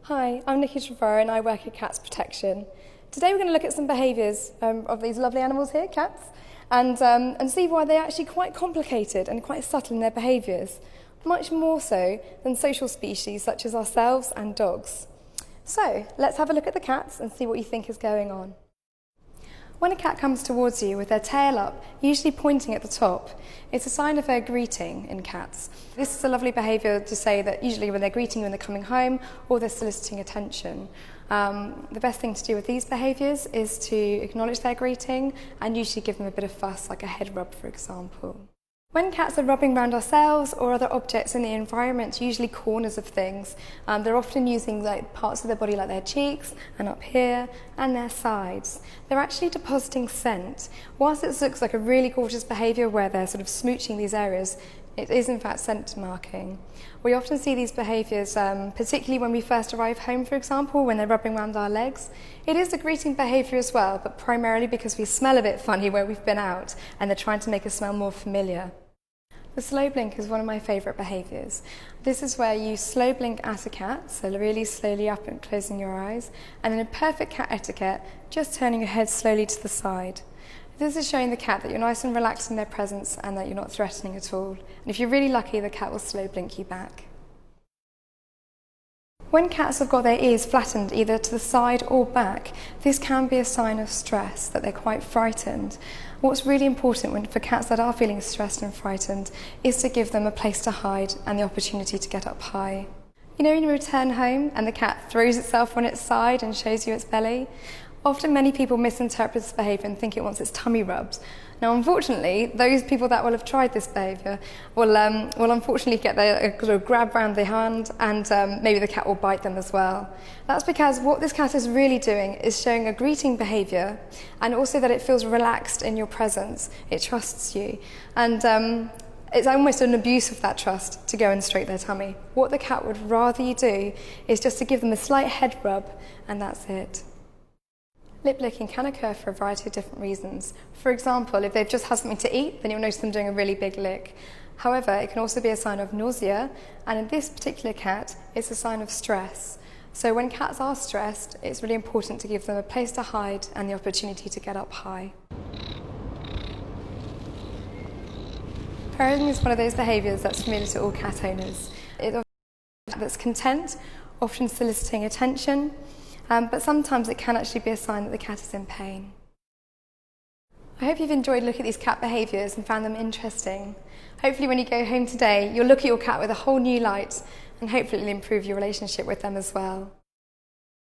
Hi, I'm Nikki Trevor and I work at Cats Protection. Today we're going to look at some behaviours of these lovely animals here, cats, and see why they're actually quite complicated and quite subtle in their behaviours, much more so than social species such as ourselves and dogs. So let's have a look at the cats and see what you think is going on. When a cat comes towards you with their tail up, usually pointing at the top, it's a sign of their greeting in cats. This is a lovely behaviour to say that usually when they're greeting you when they're coming home or they're soliciting attention. The best thing to do with these behaviours is to acknowledge their greeting and usually give them a bit of fuss, like a head rub, for example. When cats are rubbing around ourselves or other objects in the environment, usually corners of things, they're often using parts of their body like their cheeks and up here and their sides. They're actually depositing scent. Whilst it looks like a really gorgeous behaviour where they're sort of smooching these areas, it is in fact scent marking. We often see these behaviours, particularly when we first arrive home, for example, when they're rubbing around our legs. It is a greeting behaviour as well, but primarily because we smell a bit funny where we've been out and they're trying to make us smell more familiar. The slow blink is one of my favourite behaviours. This is where you slow blink at a cat, so really slowly up and closing your eyes, and in a perfect cat etiquette, just turning your head slowly to the side. This is showing the cat that you're nice and relaxed in their presence and that you're not threatening at all. And if you're really lucky, the cat will slow blink you back. When cats have got their ears flattened either to the side or back, this can be a sign of stress, that they're quite frightened. What's really important for cats that are feeling stressed and frightened is to give them a place to hide and the opportunity to get up high. You know when you return home and the cat throws itself on its side and shows you its belly? Often many people misinterpret this behaviour and think it wants its tummy rubbed. Now unfortunately, those people that will have tried this behaviour will unfortunately get their sort of grab around the hand and maybe the cat will bite them as well. That's because what this cat is really doing is showing a greeting behaviour and also that it feels relaxed in your presence. It trusts you. And it's almost an abuse of that trust to go and stroke their tummy. What the cat would rather you do is just to give them a slight head rub and that's it. Lip licking can occur for a variety of different reasons. For example, if they've just had something to eat, then you'll notice them doing a really big lick. However, it can also be a sign of nausea, and in this particular cat, it's a sign of stress. So when cats are stressed, it's really important to give them a place to hide and the opportunity to get up high. Purring is one of those behaviours that's familiar to all cat owners. That's content, often soliciting attention, but sometimes it can actually be a sign that the cat is in pain. I hope you've enjoyed looking at these cat behaviours and found them interesting. Hopefully when you go home today, you'll look at your cat with a whole new light and hopefully it'll improve your relationship with them as well.